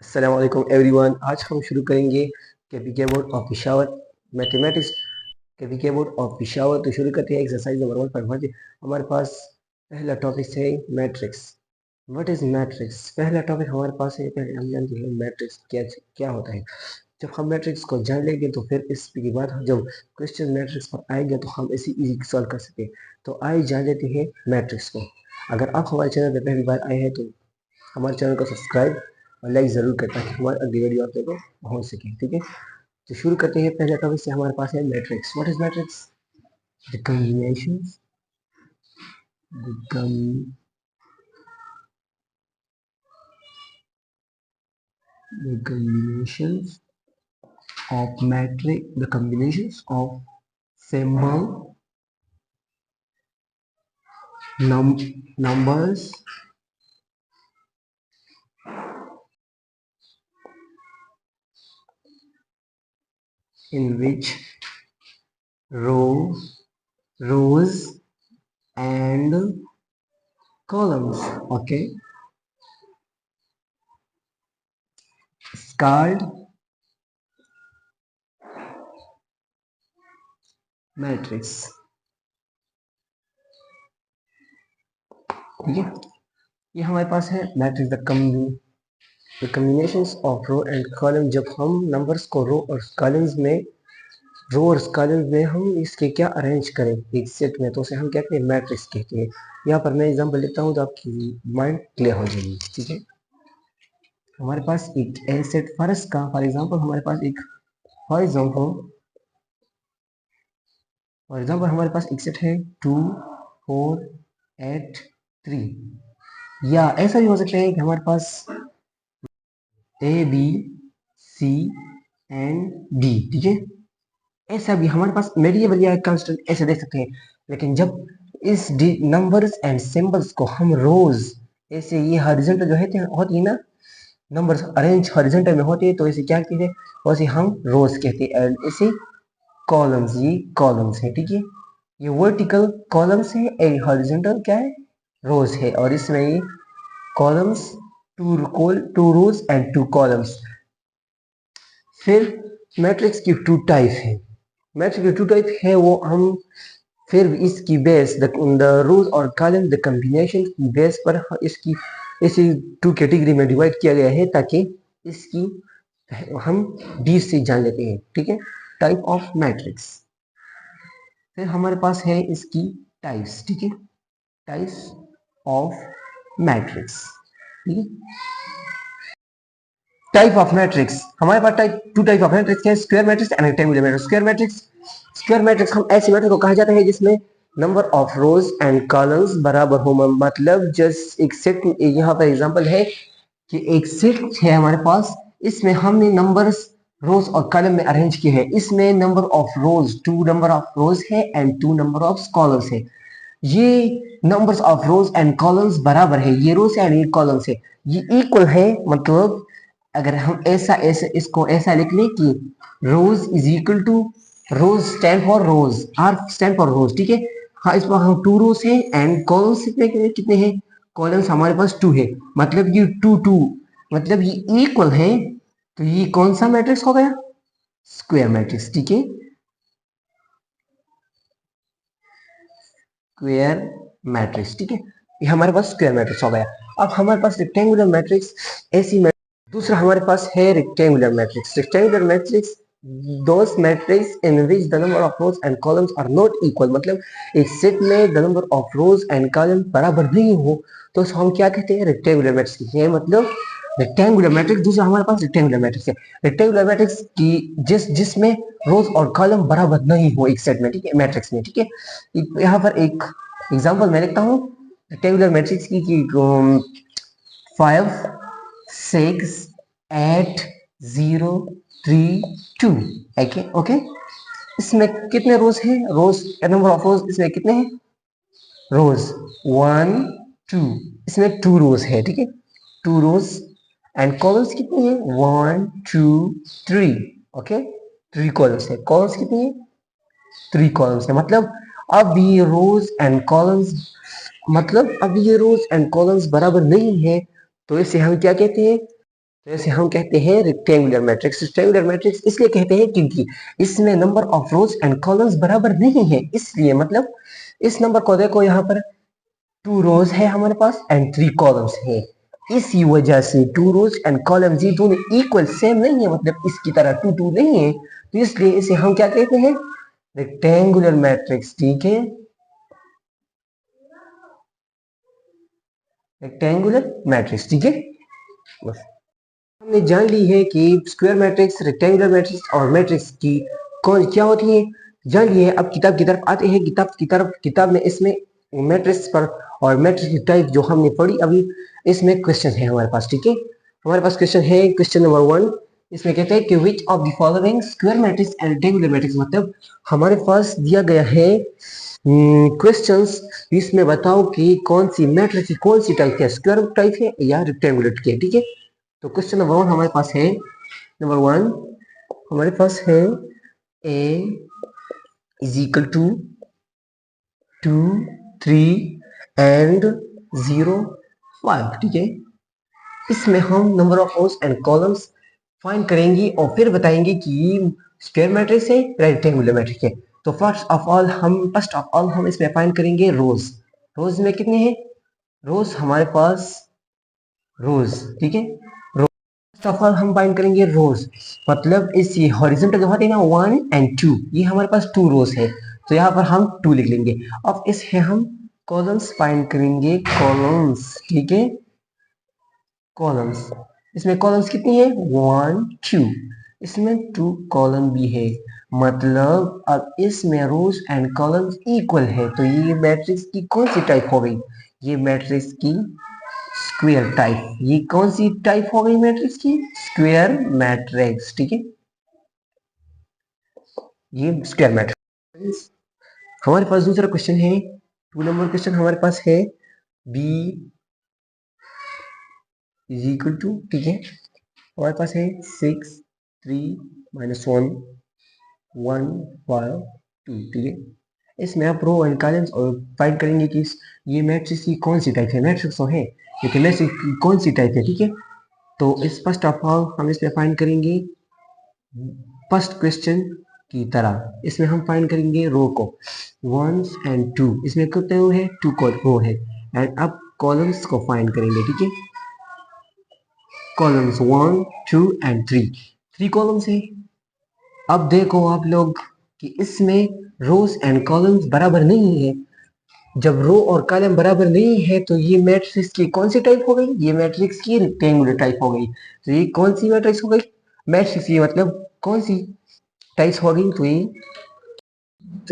अस्सलाम वालेकुम एवरीवन। आज हम शुरू करेंगे KPK board of Peshawar mathematics. KPK board of Peshawar तो शुरू करते हैं एक्सरसाइज नंबर 1.1। हमारे पास पहला टॉपिक है मैट्रिक्स। What is matrix? पहला टॉपिक हमारे पास है। पहले हम जानते हैं मैट्रिक्स क्या क्या होता है। जब हम मैट्रिक्स को जान लेंगे तो फिर इसके बाद जब क्वेश्चन मैट्रिक्स पर आएगा तो हम इसे इजी सॉल्व कर सकते हैं। तो आइए जान लेते हैं मैट्रिक्स को। अगर आप हमारे चैनल पर पहली बार आए हैं तो हमारे चैनल को सब्सक्राइब और लाइक ज़रूर करें ताकि हमारी अगली वीडियो आप तक पहुँच सके। ठीक है, तो शुरू करते हैं। पहले टॉपिक से हमारे पास है matrix. What is matrix? The combinations the combinations of matrix, the combinations of symbol, numbers in which rows and columns, okay, is called matrix। ठीक है, ये हमारे पास है matrix. The combinations of row and column. जब हम numbers को रो और कॉलम्स में हम इसके क्या अरेंज करें एक सेट में, तो उसे हम क्या कहते हैं? मैट्रिक्स कहते हैं। यहाँ पर मैं एग्जांपल लिखता हूँ तो आपकी माइंड क्लियर हो जाएगी। ठीक है, हमारे पास एक ए सेट फर्स्ट का फॉर एग्जांपल हमारे पास एक फॉर एग्जांपल हमारे पास एक सेट है 2 4 8 3। या ऐसा भी हो सकता है कि हमारे पास A B C and D. ठीक है, ऐसा भी हमारे पास वेरिएबल या कांस्टेंट ऐसे देख सकते हैं। लेकिन जब इस नंबर्स एंड सिंबल्स को हम रोज ऐसे ये हॉरिजॉन्टल जो होती है ना, नंबर्स अरेंज हॉरिजॉन्टल में होते हैं तो इसे क्या कहते हैं? वैसे हम रोज कहते हैं। एंड इसे कॉलम्स, ये कॉलम्स है। ठीक है, ये वर्टिकल कॉलम्स है, ए हॉरिजॉन्टल क्या है? रोज है। और इसमें ये columns two rows and two columns. फिर मैट्रिक्स की टू टाइप है। मैट्रिक्स की टू टाइप है वो हम फिर इसकी बेस द रोज और कॉलम द कॉम्बिनेशन की बेस पर इसकी इसी टू कैटेगरी में डिवाइड किया गया है ताकि इसकी हम डीप से जान लेते हैं। ठीक है, टाइप ऑफ मैट्रिक्स। फिर हमारे पास है इसकी टाइप्स। ठीक है, टाइप्स ऑफ मैट्रिक्स। ठीक है, टाइप ऑफ मैट्रिक्स हमारे पास टू टाइप ऑफ मैट्रिक्स है, square matrix and rectangular matrix. Square matrix हम ऐसे मैट्रिक्स को कहा जाता है जिसमें number of rows and columns बराबर हो। मतलब जस्ट एक सेट, यहाँ पर एग्जांपल है कि एक सेट है हमारे पास, इसमें हमने नंबर्स रोज और कॉलम में अरेंज किए हैं। इसमें number of rose, 2 number of रोज है एंड 2 नंबर ऑफ कॉलम्स है। ये numbers of rows and columns बराबर है, ये रोज एंड ये कॉलम्स है, ये इक्वल है। मतलब अगर हम ऐसा ऐसे इसको ऐसा लिख लें कि rows is equal to, rows stand for rows, R stand for rows. ठीक है, हाँ, इस पर हम 2 रोज है एंड कॉलम्स कितने हैं? कॉलम्स हमारे पास 2 है। मतलब ये 2 2 मतलब ये इक्वल है। तो ये कौन सा मैट्रिक्स हो गया? Square matrix. ठीक है, स्क्वायर मैट्रिक्स। ठीक है, ये हमारे पास स्क्वायर मैट्रिक्स हो गया। अब हमारे पास रेक्टेंगुलर मैट्रिक्स ऐसी दूसरा हमारे पास है rectangular matrix. Rectangular matrix those matrices in which the number of rows and columns are not equal। मतलब एक सेट में the number of rows and columns बराबर नहीं हो तो हम क्या कहते हैं? Rectangular matrix. ये मतलब रेक्टेंगुलर मैट्रिक्स। दूसरा हमारे पास रेक्टेंगुलर मैट्रिक्स है। रेक्टेंगुलर मैट्रिक्स की जिसमें रोज और कॉलम बराबर नहीं हो एक सेट में। ठीक है, मैट्रिक्स में। ठीक है, यहाँ पर एक एग्जांपल मैं लिखता हूँ रेक्टेंगुलर मैट्रिक्स की 5 6 8 0 3 2। ओके, इसमें कितने रोज हैं? रोज नंबर ऑफ रोज इसमें कितने हैं? रोज 1 2, इसमें 2 रोज है। ठीक है, 2 रोज एंड कॉलम्स कितने हैं? 1 2 3। ओके, 3 कॉलम्स है। कॉलम्स कितने हैं? 3 कॉलम्स है। मतलब अब ये रोज एंड कॉलम्स, मतलब अब ये रोज एंड कॉलम्स बराबर नहीं है तो इसे हम क्या कहते हैं? तो ऐसे हम कहते हैं रेक्टेंगुलर मैट्रिक्स। रेक्टेंगुलर मैट्रिक्स इसलिए कहते हैं क्योंकि इसमें number of rows and columns बराबर नहीं है, इसलिए मतलब इस नंबर को देखो, यहाँ पर 2 रोज है हमारे पास एंड 3 कॉलम्स है, इसी वजह से 2 रोज एंड कॉलम्स ये दोनों इक्वल सेम नहीं है, मतलब इसकी तरह 2 2 नहीं है, तो इसलिए इसे हम क्या कहते हैं, रेक्टेंगुलर मैट्रिक्स। ठीक है, रेक्टेंगुलर मैट्रिक्स। ठीक है, बस हमने जान ली है कि स्क्वायर मैट्रिक्स, रेक्टेंगुलर मैट्रिक्स और मैट्रिक्स की कौन क्या होती है, जान लिए। अब किताब की तरफ आते हैं। किताब की तरफ, किताब में इसमें मैट्रिक्स पर और मैट्रिक्स की टाइप जो हमने पढ़ी अभी, इसमें क्वेश्चन है हमारे पास। ठीक है, हमारे पास क्वेश्चन है, क्वेश्चन नंबर 1। इसमें कहते हैं कि विच of the following square matrix and rectangular matrix, मतलब हमारे पास दिया गया है क्वेश्चंस, इसमें बताओ कि कौन सी मैट्रिक्स की कौन सी टाइप है, स्क्वायर टाइप है या रेक्टेंगुलर की है। ठीक है, तो क्वेश्चन नंबर 1 हमारे पास है, नंबर 1 हमारे पास है a is equal to 2 3 and 0 5। ठीक है, इसमें हम number of rows and columns find करेंगे और फिर बताएंगे कि स्क्वायर मैट्रिक्स है या रेक्टेंगुलर मैट्रिक्स है। तो फर्स्ट ऑफ ऑल हम इसमें फाइंड करेंगे रोज। रोज में कितने हैं, रोज हमारे पास रोज। ठीक है, फर्स्ट ऑफ ऑल हम फाइंड करेंगे रोज, मतलब इस हॉरिजॉन्टल जो होते हैं ना 1 एंड 2, ये हमारे पास 2 रोज है, तो यहाँ पर हम 2 लिख लेंगे। अब इसमें हम कॉलम्स फाइंड करेंगे, कॉलम्स। ठीक है, कॉलम्स, इसमें कॉलम्स कितनी है, 1 2, इसमें 2 कॉलम भी है, मतलब अब इसमें रोज एंड कॉलम्स इक्वल है, तो ये मैट्रिक्स की कौन सी टाइप हो गई, ये मैट्रिक्स की स्क्वायर टाइप। ये कौन सी टाइप हो गई मैट्रिक्स की, स्क्वायर मैट्रिक्स। ठीक है, ये स्क्वायर मैट्रिक्स। हमारे पास दूसरा क्वेश्चन है, 2 नंबर क्वेश्चन हमारे पास है, b इज इक्वल टू, ठीक है, हमारे पास है 6 3 -1 1 5 2। ठीक है, इसमें आप रो एंड कॉलम्स और फाइंड करेंगे कि ये मैट्रिक्स की कौन सी टाइप है, मैट्रिक्स तो है लेकिन मैट्रिक्स की कौन सी टाइप है। ठीक है, तो इस फर्स्ट ऑफ ऑल हम इसमें फाइंड करेंगे फर्स्ट क्वेश्चन की तरह, इसमें हम फाइंड करेंगे रो को 1 एंड 2, इसमें कितने रो है, 2 रो है, एंड अब कॉलम्स को फाइंड करेंगे। ठीक है, कॉलम्स 1 2 एंड 3, 3 कॉलम्स है। अब देखो आप लोग कि इसमें रोज एंड कॉलम्स बराबर नहीं है, जब रो और कॉलम बराबर नहीं है तो ये मैट्रिक्स की कौन सी टाइप हो गई, ये मैट्रिक्स की रेक्टेंगुलर टाइप हो गई। तो ये कौन सी मैट्रिक्स हो गई, मैट्रिक्स ये मतलब कौन सी टाइप्स हो गई, तो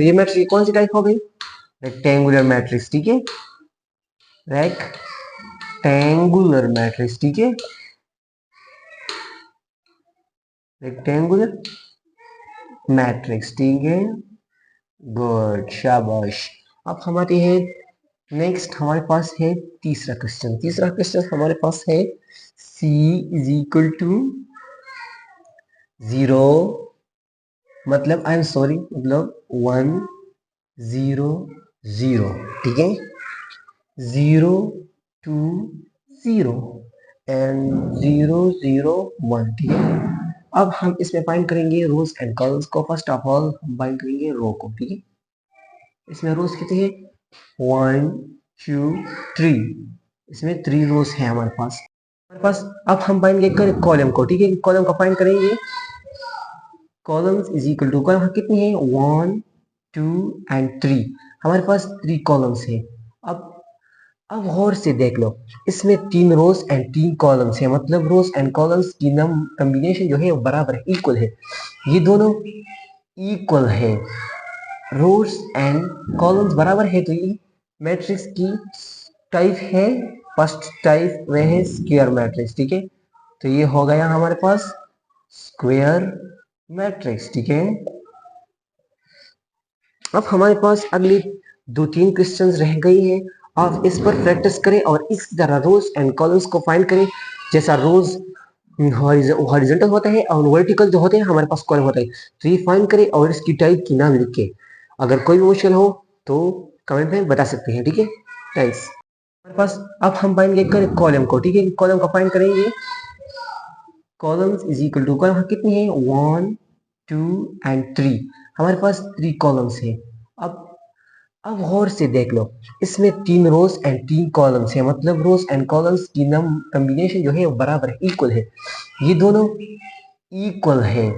ये मैट्रिक्स की कौन सी टाइप हो गई, रेक्टेंगुलर मैट्रिक्स। ठीक है, रेक्टेंगुलर मैट्रिक्स। ठीक है, रेक्टेंगुलर मैट्रिक्स। ठीक है, गुड, शाबाश। अब हमारे हैं नेक्स्ट, हमारे पास है तीसरा क्वेश्चन। तीसरा क्वेश्चन हमारे पास है c इज इक्वल टू 0, मतलब आई एम सॉरी, मतलब 1 0 0। ठीक है, 0 2 0 एंड 0 0 1। ठीक है, अब हम इसमें फाइंड करेंगे रोज एंड कॉलम्स को। फर्स्ट ऑफ ऑल हम फाइंड करेंगे रो को। ठीक है, इसमें रोज कितने हैं, 1 2 3, इसमें 3 रोज है हमारे पास। अब हम फाइंड करेंगे कॉलम को। ठीक है, कॉलम को फाइंड करेंगे, columns is equal to, column कितनी है, 1 2 एंड 3, हमारे पास 3 कॉलम्स है। अब गौर से देख लो, इसमें 3 रोज एंड 3 कॉलम्स है, मतलब रोज एंड कॉलम्स की नम कॉम्बिनेशन जो है वो बराबर है, इक्वल है, ये दोनों इक्वल है, रोज एंड कॉलम्स बराबर है, तो ये मैट्रिक्स की टाइप है, फर्स्ट टाइप वह है स्क्वायर मैट्रिक्स। ठीक है, तो ये हो गया हमारे पास स्क्वायर मैट्रिक्स। ठीक है, अब हमारे पास अगली 2-3 क्वेश्चंस रह गई हैं, आप इस पर प्रैक्टिस करें और इस तरह रोज एंड कॉलम्स को फाइंड करें, जैसा रोज हॉरिजॉन्टल होता है और वर्टिकल जो होते हैं हमारे पास कॉलम होता है, तो ये फाइंड करें और इसकी टाइप की नाम लिख के, अगर कोई भी मुश्किल हो तो कमेंट में बता सकते हैं। ठीक है, थैंक्स। हमारे पास अब हम फाइंड करें कॉलम को। ठीक है, कॉलम को फाइंड करेंगे, columns is equal to, column कितनी है 1 2 एंड 3, हमारे पास 3 कॉलम्स है। अब गौर से देख लो, इसमें 3 रोज एंड 3 कॉलम्स है, मतलब रोज एंड कॉलम्स की कॉम्बिनेशन जो है वो बराबर है, इक्वल है, ये दोनों इक्वल है,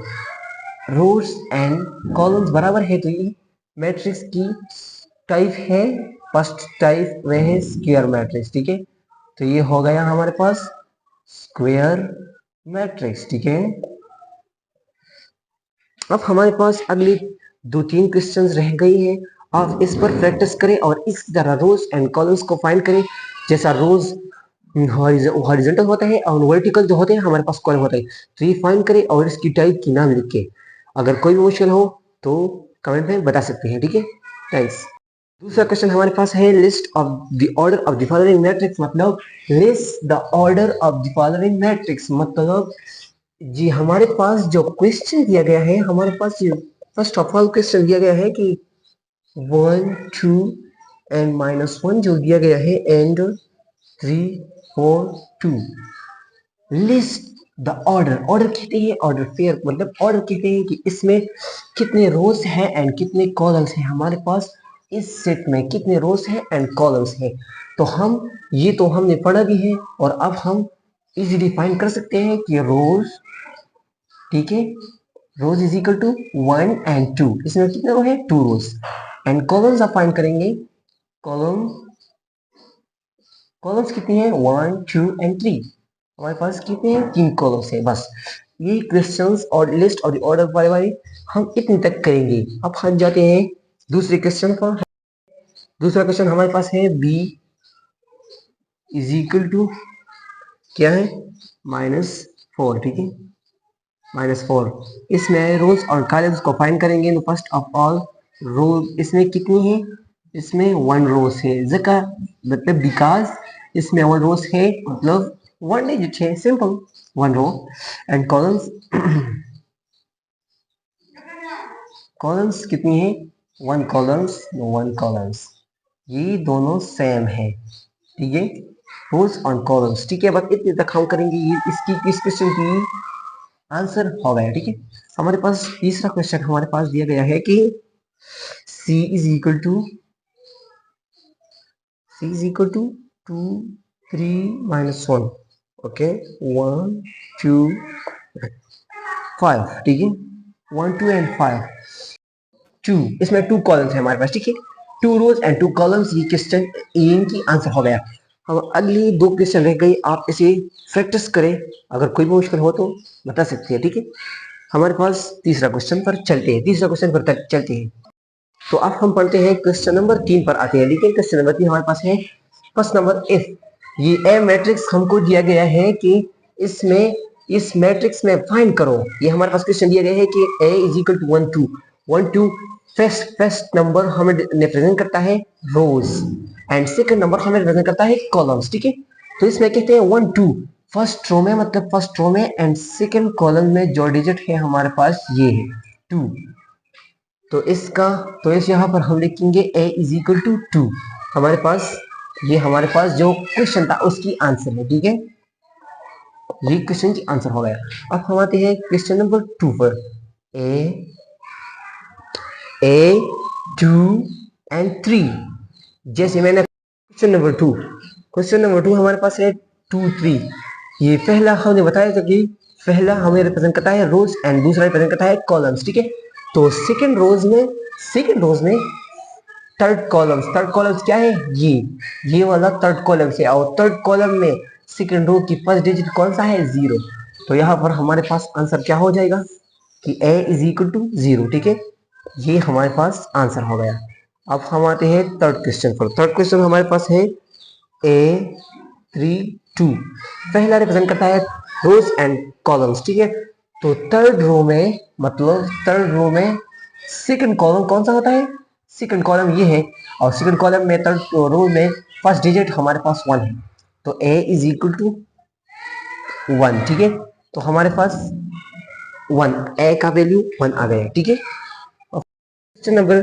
रोज एंड कॉलम्स बराबर है, तो ये मैट्रिक्स की टाइप है, फर्स्ट टाइप वह है स्क्वायर मैट्रिक्स, ठीक है। तो ये हो गया हमारे पास स्क्वायर मैट्रिक्स, ठीक है। अब हमारे पास अगली 2-3 क्वेश्चंस रह गई हैं, आप इस पर प्रैक्टिस करें और इस तरह रोज एंड कॉलम्स को फाइंड करें, जैसा रोज हॉरिजॉन्टल होता है और वर्टिकल जो होते हैं हमारे पास कॉलम होता है, तो ये फाइंड करें और इसकी टाइप की नाम लिख के, अगर कोई भी मुश्किल हो तो कमेंट में बता सकते हैं, ठीक है। थैंक्स। दूसरा क्वेश्चन हमारे पास है list of the order of the following matrix, मतलब list the order of the following matrix, मतलब जी हमारे पास जो क्वेश्चन दिया गया है, हमारे पास ये फर्स्ट ऑफ ऑल क्वेश्चन दिया गया है कि 1 2 एंड -1 जो दिया गया है and 3 4 2, list the order, order कहते हैं ऑर्डर फेयर, मतलब ऑर्डर कहते हैं कि इसमें कितने रोज हैं एंड कितने कॉलम्स हैं, हमारे पास इस सेट में कितने रोज हैं एंड कॉलम्स हैं। तो हम ये तो हमने पढ़ा भी है और अब हम इजीली फाइंड कर सकते हैं कि रोज, ठीक है, रोज इज इक्वल टू 1 एंड 2, इसमें कितने रो है 2 रोज, एंड कॉलम्स आप फाइंड करेंगे, कॉलम कॉलम्स कितनी है 1 2 एंड 3, हमारे पास कितने हैं 3 कॉलम्स है, बस ये क्वेश्चंस और लिस्ट और ऑर्डर बारे हम इतने तक करेंगे। अब हम जाते हैं दूसरे क्वेश्चन पर। दूसरा क्वेश्चन हमारे पास है बी इज इक्वल टू क्या है -4, ठीक है, -4, इसमें रोज और कॉलम्स को फाइंड करेंगे। तो फर्स्ट ऑफ ऑल रोज इसमें कितनी है, इसमें 1 रोज है, जका मतलब बिकॉज इसमें 1 रोज है, मतलब 1 डिजिट है, simple 1 row, and columns columns कितनी है 1 कॉलम्स 1 कॉलम्स, ये दोनों सेम है, ठीक है, रोज और कॉलम्स, ठीक है। बस इतने तक हम करेंगे, ये इसकी इस क्वेश्चन की आंसर हो गया, ठीक है। हमारे पास तीसरा क्वेश्चन हमारे पास दिया गया है कि c is equal to 2 3 -1, okay 1 2 5, ठीक है, 1 2 एंड 5 2, इसमें 2 कॉलम्स है हमारे पास, ठीक है, 2 रोज एंड 2 कॉलम्स, ये क्वेश्चन ए की आंसर हो गया। हम अगली 2 क्वेश्चन रह गई, आप इसे प्रैक्टिस करें, अगर कोई भी मुश्किल हो तो बता सकते हैं, ठीक है। हमारे पास तीसरा क्वेश्चन पर चलते हैं, तीसरा क्वेश्चन पर तक चलते हैं। तो अब हम पढ़ते हैं क्वेश्चन नंबर 3 पर आते हैं, लेकिन क्वेश्चन नंबर 3 हमारे पास है फर्स्ट नंबर इफ, ये ए मैट्रिक्स हमको दिया गया है कि इसमें इस मैट्रिक्स में फाइंड करो, ये हमारे पास क्वेश्चन दिया गया है कि A is equal to 1 2 1 2, first number हमें रिप्रेजेंट करता है रोज एंड सेकंड नंबर हमें रिप्रेजेंट करता है कॉलम्स, ठीक है। तो इसमें कहते हैं 1 2 फर्स्ट रो में, मतलब फर्स्ट रो में, एंड सेकंड कॉलम में जो डिजिट है हमारे पास ये है 2, तो इसका तो इस यहाँ पर हम लिखेंगे a इज इक्वल टू 2, हमारे पास ये हमारे पास जो क्वेश्चन था उसकी आंसर है, ठीक है, ये क्वेश्चन की आंसर हो गया। अब हम आते हैं क्वेश्चन नंबर 2 पर, a 2 एंड 3, जैसे मैंने क्वेश्चन नंबर 2 हमारे पास है 2 3, ये पहला हमने बताया था कि पहला हमें रिप्रेजेंट करता है रोज एंड दूसरा रिप्रेजेंट करता है कॉलम्स, ठीक है। तो सेकंड रोज में थर्ड कॉलम्स क्या है, ये वाला थर्ड कॉलम है, और थर्ड कॉलम में सेकंड रो की फर्स्ट डिजिट कौन सा है 0, तो यहाँ पर हमारे पास आंसर क्या हो जाएगा कि a इज इक्वल टू 0, ठीक है, ये हमारे पास आंसर हो गया। अब हम आते हैं थर्ड क्वेश्चन पर। थर्ड क्वेश्चन हमारे पास है a 3 2, पहला रिप्रेजेंट करता है रोज एंड कॉलम्स, ठीक है। तो थर्ड रो में, मतलब थर्ड रो में सेकंड कॉलम कौन सा होता है, सेकंड कॉलम ये है, और सेकंड कॉलम में थर्ड रो में फर्स्ट डिजिट हमारे पास 1 है, तो a इज इक्वल टू 1, ठीक है। तो हमारे पास 1, a का वैल्यू 1 आ गया, ठीक है। क्वेश्चन नंबर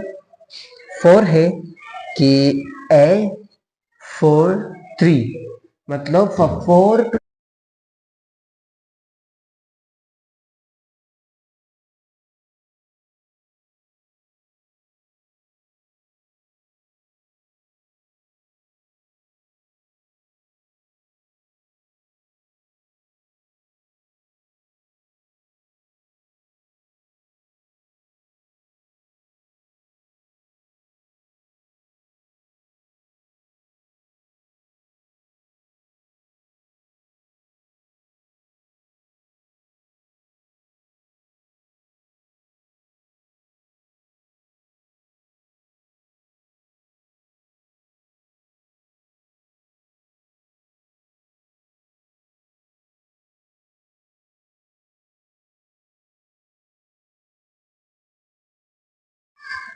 4 है कि a 4 3, मतलब 4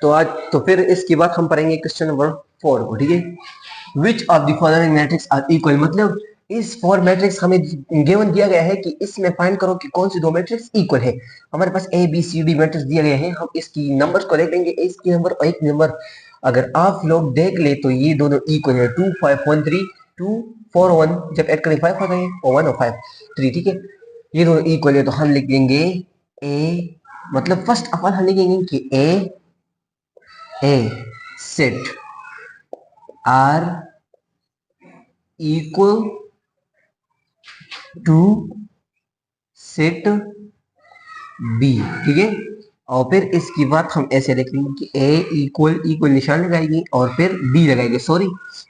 तो फिर इसके बाद हम पढ़ेंगे क्वेश्चन नंबर 4 को, ठीक है। Which of the following matrix are equal, मतलब इस 4 मैट्रिक्स हमें गिवन दिया गया है कि इसमें फाइंड करो कि कौन सी दो मैट्रिक्स इक्वल है। हमारे पास A B C D matrix दिया गया है, हम इसकी नंबर्स को देख लेंगे, इसकी नंबर और एक नंबर अगर आप लोग देख ले तो ये दोनों इक्वल है, 2 5 1 3, 2 4 1, जब ऐड करें 5 आता है और 1 और 5 3, ठीक है। ये दोनों इक्वल है तो हम लिख देंगे ए, मतलब फर्स्ट ऑफ ऑल हम लिखेंगे कि A set are equal to set B, ठीक है। और फिर इसके बाद हम ऐसे लिख लेंगे कि ए इक्वल इक्वल निशान लगाएंगे और फिर बी लगाएंगे, सॉरी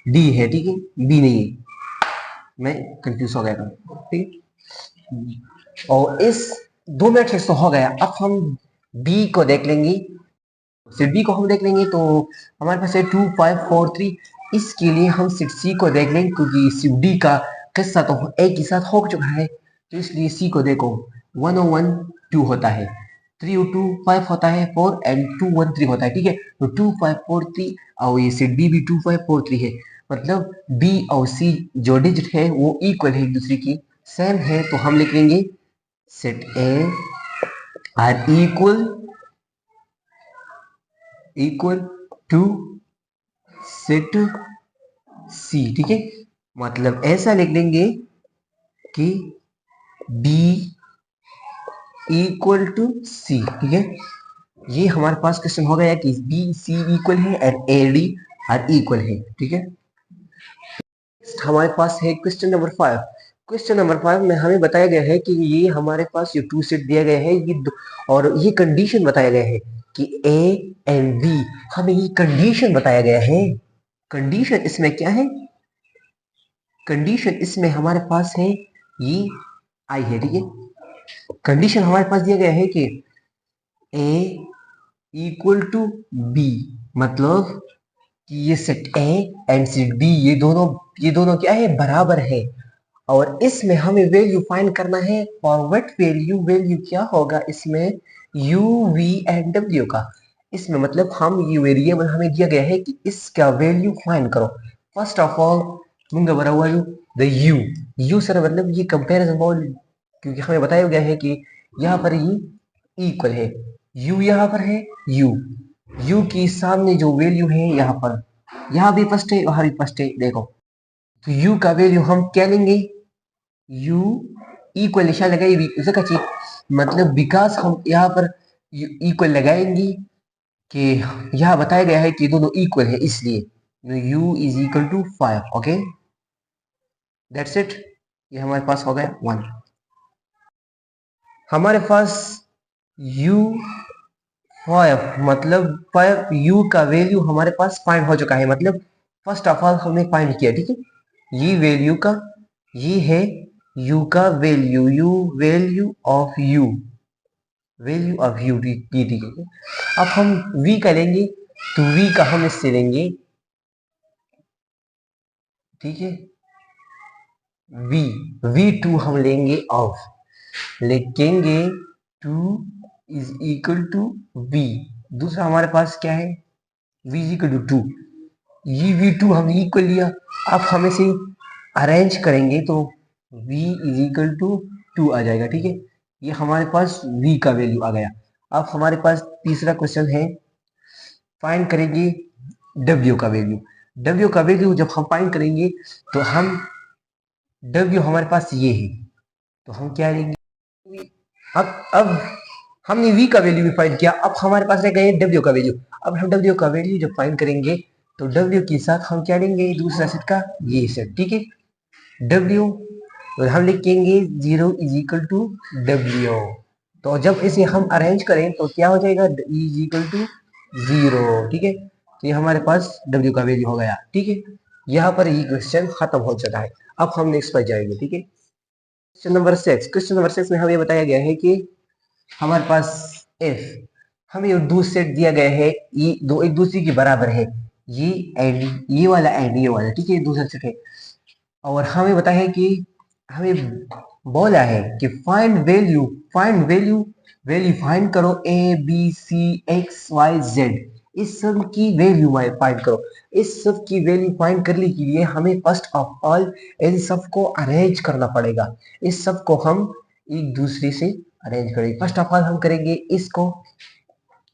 डी है, ठीक है, बी नहीं है, मैं कंफ्यूज हो गया था, ठीक है। और इस दो मैट्रिक्स तो हो गया, अब हम बी को देख लेंगे, सेट बी को हम देख लेंगे तो हमारे पास है 2 5 4 3, इसके लिए हम सेट सी को देख लेंगे क्योंकि सेट डी का किस्सा तो एक ही साथ हो चुका है, तो इसलिए सी को देखो 1 और 1 2 होता है, 3 और 2 5 होता है, 4 एंड 2 1 3 होता है, ठीक है। तो 2 5 4 3 और ये सेट बी भी 2 5 4 3 है, मतलब बी और सी जो डिजिट है वो इक्वल है, एक दूसरे की सेम है, तो हम लिख लेंगे set A are equal to set C, ठीक है। मतलब ऐसा लिख देंगे कि B इक्वल टू सी, ठीक है। ये हमारे पास क्वेश्चन हो गया कि बी सी इक्वल है and A D R equal है, ठीक है। हमारे पास है क्वेश्चन नंबर 5। क्वेश्चन नंबर 5 में हमें बताया गया है कि ये हमारे पास ये टू सेट दिया गया है, ये और ये कंडीशन बताया गया है कि ए एंड बी, हमें ये कंडीशन बताया गया है। कंडीशन इसमें क्या है, कंडीशन इसमें हमारे पास है ये आई है, ठीक है। कंडीशन हमारे पास दिया गया है कि ए इक्वल टू बी, मतलब कि ये set A and set B ये दोनों क्या है, बराबर है, और इसमें हमें वैल्यू फाइंड करना है, फॉर व्हाट वैल्यू, वैल्यू क्या होगा इसमें, u v एंड w का। इसमें मतलब हम ये वेरिएबल हमें दिया गया है कि इसका वैल्यू फाइंड करो। फर्स्ट ऑफ ऑल मुंगा बरा हुआ द u सर मतलब ये कंपैरिजन बॉल, क्योंकि हमें बताया गया है कि यहाँ पर ये इक्वल है, u यहाँ पर है, u की सामने जो वैल्यू है यहाँ पर, यहाँ भी फर्स्ट है वहां भी फर्स्ट है, देखो तो u का वैल्यू हम क्या लेंगे, u इक्वल निशान लगाइए, मतलब विकास हम यहाँ पर इक्वल लगाएंगे कि यहाँ बताया गया है कि दोनों इक्वल है, इसलिए u is equal to 5, okay that's it. ये हमारे पास हो गया 1। हमारे पास u 5 मतलब 5 u का वैल्यू हमारे पास फाइंड हो चुका है, मतलब फर्स्ट ऑफ ऑल हमने फाइंड किया, ठीक है। ये वैल्यू का ये है u का value, value of u, value of u, ठीक है। अब हम v का लेंगे तो v का हम इससे लेंगे, ठीक है, v2 हम लेंगे ऑफ, लिखेंगे 2 इज इक्वल टू v। दूसरा हमारे पास क्या है, v इज इक्वल टू 2, ये v2 हमने इक्वल लिया, अब हम इसे अरेंज करेंगे तो v इज इक्वल टू 2 आ जाएगा, ठीक है। ये हमारे पास v का वैल्यू आ गया। अब हमारे पास तीसरा क्वेश्चन है, फाइंड करेंगे w का वैल्यू। w का वैल्यू जब हम फाइंड करेंगे तो हम w हमारे पास ये है, तो हम क्या लेंगे, अब हमने v का वैल्यू भी फाइंड किया, अब हमारे पास रह गए w का वैल्यू। अब हम w का वैल्यू जब फाइंड करेंगे तो w के साथ हम क्या लेंगे, दूसरा सेट का ये सेट, ठीक है, w, तो हम लिखेंगे 0 इज इक्वल टू w। तो जब इसे हम अरेंज करें तो क्या हो जाएगा, इज इक्वल टू 0, ठीक है। तो ये हमारे पास w का वैल्यू हो गया, ठीक है। यहाँ पर ये क्वेश्चन खत्म हो चुका है। अब हम नेक्स्ट पर जाएंगे, ठीक है। क्वेश्चन नंबर 6, क्वेश्चन नंबर 6 में हमें बताया गया है कि हमारे पास f, हमें ये दो सेट दिया गया है, ये दो एक दूसरे के बराबर है, ये एंड ये वाला एंड ये वाला, ठीक है, दूसरा सेट है। और हमें बताया है कि हमें बोला है कि फाइंड वैल्यू फाइंड करो a b c x y z, इस सब की वैल्यू फाइंड करो। इस सब की वैल्यू फाइंड करने के लिए हमें फर्स्ट ऑफ ऑल इन सब को अरेंज करना पड़ेगा। इस सब को हम एक दूसरे से अरेंज करेंगे। फर्स्ट ऑफ ऑल हम करेंगे इसको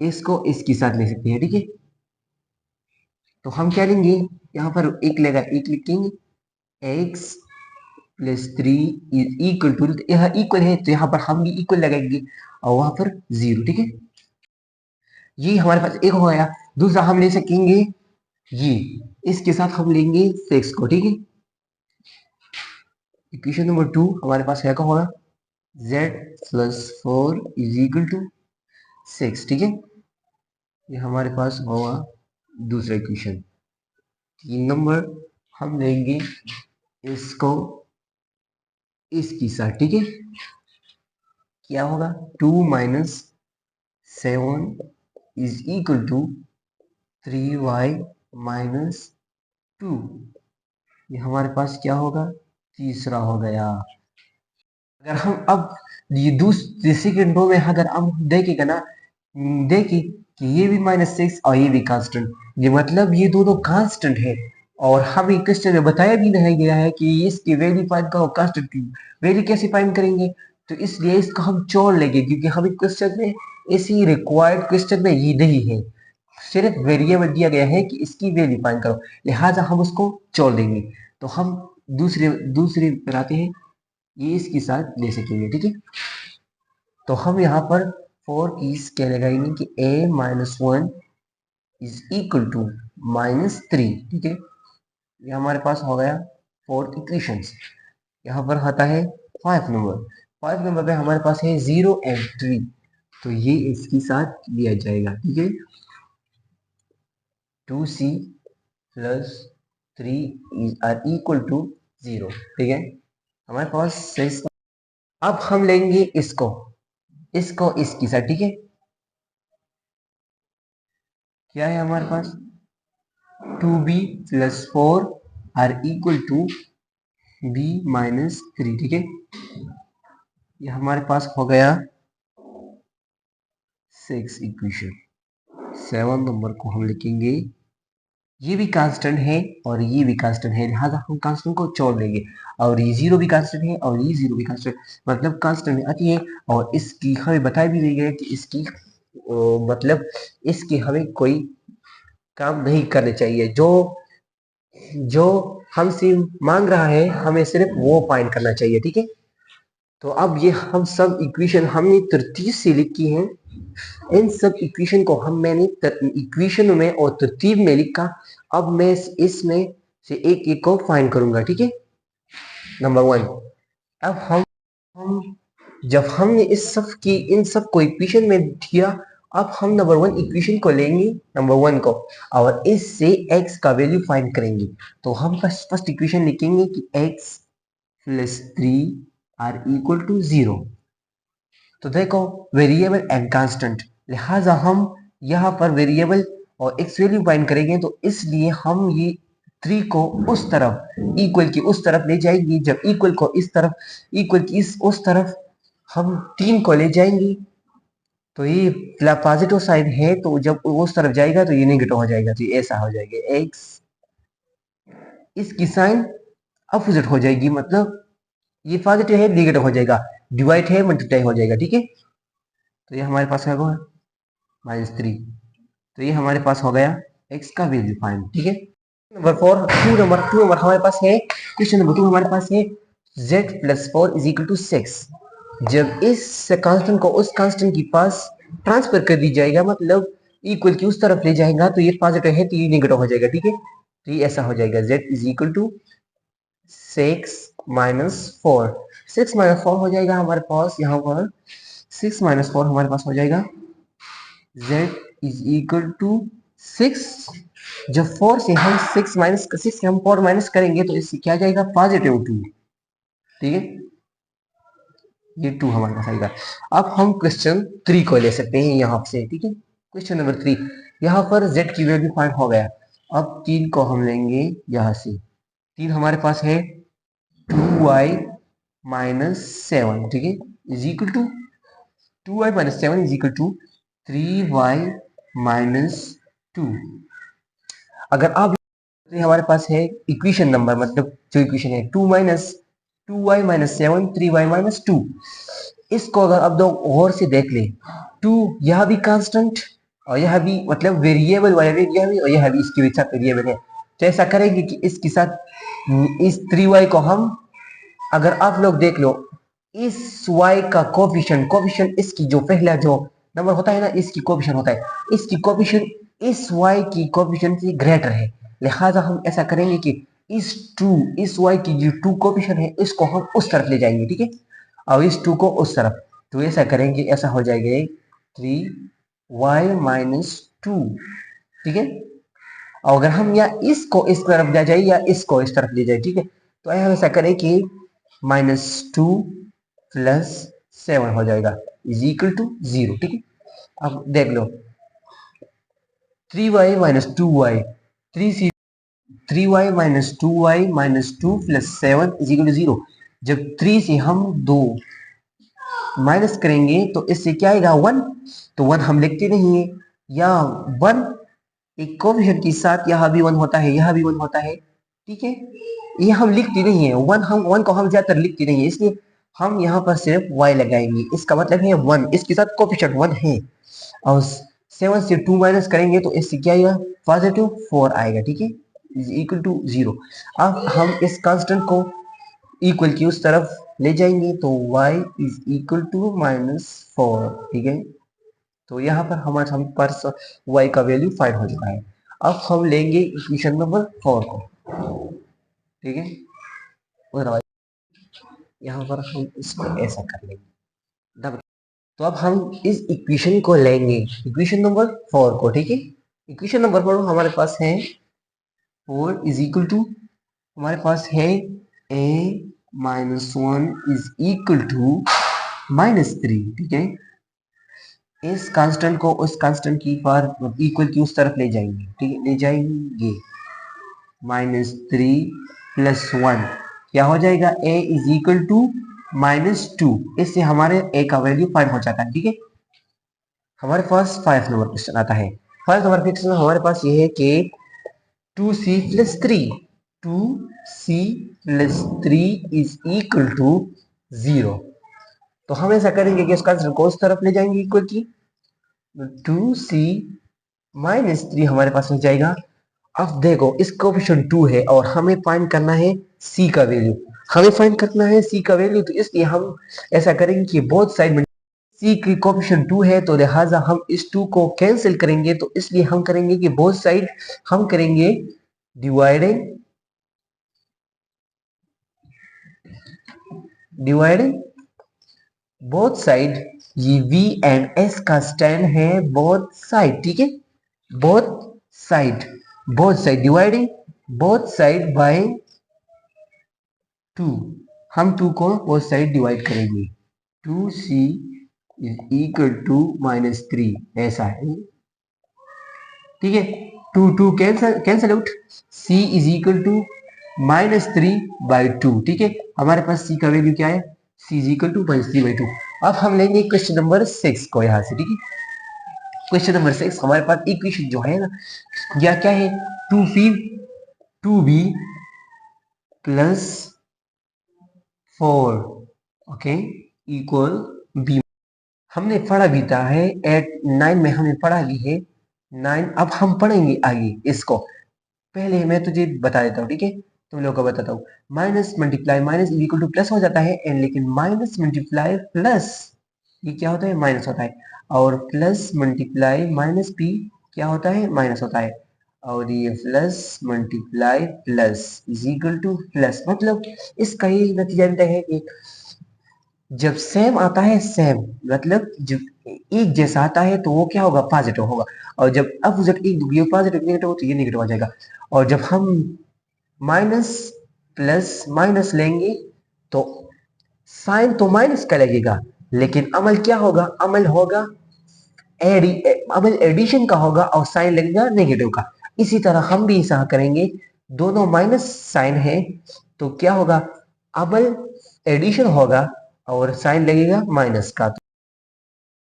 इसको इसके साथ ले सकते हैं, ठीक है। तो हम क्या लेंगे, यहाँ पर एक लेगा, एक लिखेंगे x plus 3 is equal to, यह इक्वल है तो यहाँ पर हम भी इक्वल लगाएंगे और वहां पर 0, ठीक है। ये हमारे पास एक हो गया। दूसरा हम ले सकेंगे ये, इसके साथ हम लेंगे 6 को, ठीक है। इक्वेशन नंबर 2 हमारे पास है, क्या होगा, z plus 4 is equal to 6, ठीक है। ये हमारे पास होगा दूसरा इक्वेशन। 3 नंबर हम लेंगे इसको इसकी साथ, ठीक है। क्या होगा, 2 minus 7 is equal to 3y minus 2। ये हमारे पास क्या होगा, तीसरा हो गया। अगर हम अब ये दूसरे सेकंड रो में अगर हम देखेगा ना, देखिए कि ये भी -6 और ये भी कांस्टेंट, ये मतलब ये दोनों कांस्टेंट है। और हमें क्वेश्चन में बताया भी नहीं गया है कि इसकी वैल्यू फाइंड करो, कांस्टेंट की वैल्यू कैसे फाइंड करेंगे। तो इसलिए इसको हम छोड़ लेंगे, क्योंकि हमें क्वेश्चन में इसी रिक्वायर्ड क्वेश्चन में ये नहीं है। सिर्फ वेरिएबल दिया गया है कि इसकी वैल्यू फाइंड करो, लिहाजा हम उसको छोड़ देंगे। तो हम दूसरे दूसरे पर आते हैं, ये इसके साथ ले सकेंगे, ठीक है। तो हम यहाँ पर 4 कीज क्या लगाएंगे कि a minus 1 is equal to -3, ठीक है। ये हमारे पास हो गया फोर्थ इक्वेशन। यहाँ पर आता है 5 नंबर। 5 नंबर पे हमारे पास है 0 एंड 3, तो ये इसके साथ लिया जाएगा, ठीक है। 2c plus 3 are equal to 0, ठीक है। हमारे पास सही। अब हम लेंगे इसको इसकी साथ, ठीक है। क्या है हमारे पास, 2b plus 4 are equal to b minus 3, ठीक है। ये हमारे पास हो गया 6 इक्वेशन। 7 नंबर को हम लिखेंगे, ये भी कांस्टेंट है और ये भी कांस्टेंट है, लिहाजा हम कांस्टेंट को छोड़ देंगे। और ये 0 भी कांस्टेंट है और ये 0 भी कांस्टेंट, मतलब कांस्टेंट में आती है। और इसकी हमें बताया भी नहीं गया कि इसकी मतलब इसकी हमें कोई काम नहीं करने चाहिए। जो जो हमसे मांग रहा है हमें सिर्फ वो फाइंड करना चाहिए, ठीक है। तो अब ये हम सब इक्वेशन हमने तरतीब से लिखी हैं। इन सब इक्वेशन को मैंने इक्वेशन में और तरतीब में लिखा। अब मैं इसमें से एक एक को फाइंड करूंगा, ठीक है। नंबर 1, अब हम जब हमने इस सब की इन सब को इक्वेशन में दिया, अब हम नंबर 1 इक्वेशन को लेंगे, नंबर 1 को, और इससे x का वैल्यू फाइंड करेंगे। तो हम फर्स्ट इक्वेशन लिखेंगे कि x plus 3 are equal to 0। तो देखो वेरिएबल एंड कांस्टेंट, लिहाजा हम यहाँ पर वेरिएबल और x वैल्यू फाइंड करेंगे। तो इसलिए हम ये 3 को उस तरफ इक्वल की उस तरफ ले जाएंगे। जब इक्वल को इस तरफ, इक्वल की उस तरफ हम 3 को ले जाएंगे, तो ये पॉजिटिव साइड है, तो जब उस तरफ जाएगा तो ये नेगेटिव हो जाएगा। तो ये ऐसा हो जाएगा, x इसकी साइन अपोजिट हो जाएगी, मतलब ये पॉजिटिव है नेगेटिव हो जाएगा, डिवाइड है मल्टीप्लाई हो जाएगा, ठीक है। तो ये हमारे पास क्या होगा, -3। तो ये हमारे पास हो गया x का वैल्यू फाइंड, ठीक है। नंबर 4, 2 नंबर हमारे पास है, क्वेश्चन नंबर 2 हमारे पास है z plus 4 is equal to 6। जब इस कांस्टेंट को उस कांस्टेंट के पास ट्रांसफर कर दी जाएगा, मतलब इक्वल की उस तरफ ले जाएगा, तो ये पॉजिटिव है तो ये नेगेटिव हो जाएगा, ठीक है। तो ये ऐसा हो जाएगा, z is equal to 6 minus 4। 6 minus 4 हो जाएगा हमारे पास, यहाँ पर 6 माइनस 4 हमारे पास हो जाएगा z इज इक्वल टू 6। जब 4 से हम 6 से हम 4 माइनस करेंगे तो इससे क्या जाएगा, पॉजिटिव 2, ठीक है। ये 2 हमारे पास आएगा। अब हम क्वेश्चन 3 को ले सकते हैं यहाँ से, ठीक है। क्वेश्चन नंबर 3, यहाँ पर z की वैल्यू फाइंड हो गया। अब 3 को हम लेंगे यहाँ से। 3 हमारे पास है 2y माइनस 7, ठीक है, is equal to 2y minus 7 is equal to 3y minus 2। अगर आप हमारे पास है इक्वेशन नंबर, मतलब जो इक्वेशन है 2 माइनस 7 3y माइनस 2। इसको अगर आप दो और से देख ले, 2 यह भी कांस्टेंट और यह भी मतलब वेरिएबल वाला यह भी और यह भी इसके साथ वेरिएबल है। तो ऐसा करेंगे कि इसके साथ इस 3y को हम, अगर आप लोग देख लो, इस y का कोफिशिएंट इसकी जो पहला जो नंबर होता है ना, इसकी कोफिशिएंट होता है, इसकी कोफिशिएंट इस y की कोफिशिएंट से ग्रेटर है। लिहाजा हम ऐसा करेंगे कि इस y की जो 2 कोफिशिएंट है इसको हम उस तरफ ले जाएंगे, ठीक है, और इस 2 को उस तरफ। तो ऐसा करेंगे, ऐसा हो जाएगा 3y माइनस 2, ठीक है। और अगर हम या इसको इस तरफ ले जाए या इसको इस तरफ ले जाए, ठीक है, तो हम ऐसा करें कि -2 प्लस 7 हो जाएगा इज इक्वल टू 0, ठीक है। अब देख लो 3y minus 2y, 3y minus 2y minus 2 plus 7 is equal to 0। जब 3 से हम 2 माइनस करेंगे तो इससे क्या आएगा 1, तो 1 हम लिखते नहीं है, या 1 एक कोफिशिएंट के साथ यहाँ भी 1 होता है, यहाँ भी 1 होता है, ठीक है। ये हम लिखते नहीं है 1, हम 1 को हम ज्यादातर लिखते नहीं है, इसलिए हम यहाँ पर सिर्फ y लगाएंगे। इसका मतलब है 1, इसके साथ कोफिशिएंट 1 है, और 7 से 2 माइनस करेंगे तो इससे क्या आएगा पॉजिटिव 4 आएगा, ठीक है, इज इक्वल टू 0। अब हम इस कांस्टेंट को इक्वल की उस तरफ ले जाएंगे तो y इज इक्वल टू -4, ठीक है। तो यहाँ पर हमारे पास y का वैल्यू 5 हो चुका है। अब हम लेंगे इक्वेशन नंबर 4 को, ठीक है, और यहाँ पर हम इसको ऐसा कर लेंगे। तो अब हम इस इक्वेशन को लेंगे, इक्वेशन नंबर 4 को, ठीक है। इक्वेशन नंबर 4 हमारे पास है 4 इज इक्वल टू, हमारे पास है a minus 1 is equal to -3, ठीक है। इस कांस्टेंट को उस कांस्टेंट की पर इक्वल की उस तरफ ले जाएंगे, ठीक है, ले जाएंगे -3 प्लस 1 क्या हो जाएगा a इज इक्वल टू -2। इससे हमारे a का वैल्यू 5 हो जाता है, ठीक है। हमारे पास 5 नंबर क्वेश्चन आता है। 5 नंबर क्वेश्चन हमारे पास ये है कि 2c plus 3 2c plus 3 is equal to 0। तो हम ऐसा करेंगे कि इसका आंसर को उस तरफ ले जाएंगे इक्वल की, 2c माइनस 3 हमारे पास हो जाएगा। अब देखो इस कोफिशिएंट 2 है और हमें फाइंड करना है c का वैल्यू, हमें फाइंड करना है c का वैल्यू, तो इसलिए हम ऐसा करेंगे कि बोथ साइड में c की कोफिशिएंट 2 है, तो लिहाजा हम इस 2 को कैंसिल करेंगे, तो इसलिए हम करेंगे कि बोथ साइड हम करेंगे डिवाइडिंग बोथ साइड। ये v एंड s का स्टैंड है बोथ साइड, ठीक है, both side dividing both side by 2। हम 2 को बोथ साइड डिवाइड करेंगे, 2c इज इक्वल टू -3 ऐसा है, ठीक है। 2 cancel out, c is equal to -3/2, ठीक है। हमारे पास c का वैल्यू क्या है, c इज इक्वल टू -3/2। अब हम लेंगे क्वेश्चन नंबर 6 को यहाँ से, ठीक है। क्वेश्चन नंबर 6 हमारे पास इक्वेशन जो है ना, या क्या है 2b plus 4 okay equal b। हमने पढ़ा भी था है 9 में, हमने पढ़ा भी है 9। अब हम पढ़ेंगे आगे इसको, पहले मैं तुझे बता देता हूँ, ठीक है, तुम लोगों को बताता हूँ। Minus multiply minus is equal two plus हो जाता है, एंड लेकिन माइनस मल्टीप्लाई प्लस ये क्या होता है माइनस होता है, और प्लस मल्टीप्लाई माइनस p क्या होता है माइनस होता है, और ये plus multiply plus is equal two plus. मतलब इसका ये नतीजा मिलता है कि जब सेम आता है, सेम मतलब जब एक जैसा आता है तो वो क्या होगा पॉजिटिव होगा, और जब अपोजिट एक दूसरे पॉजिटिव नेगेटिव तो ये नेगेटिव आ जाएगा। और जब हम माइनस प्लस माइनस लेंगे तो साइन तो माइनस का लगेगा, लेकिन अमल क्या होगा, अमल होगा अमल एडिशन का होगा और साइन लगेगा नेगेटिव का। इसी तरह हम भी ऐसा करेंगे, दोनों माइनस साइन है तो क्या होगा अमल एडिशन होगा और साइन लगेगा माइनस का।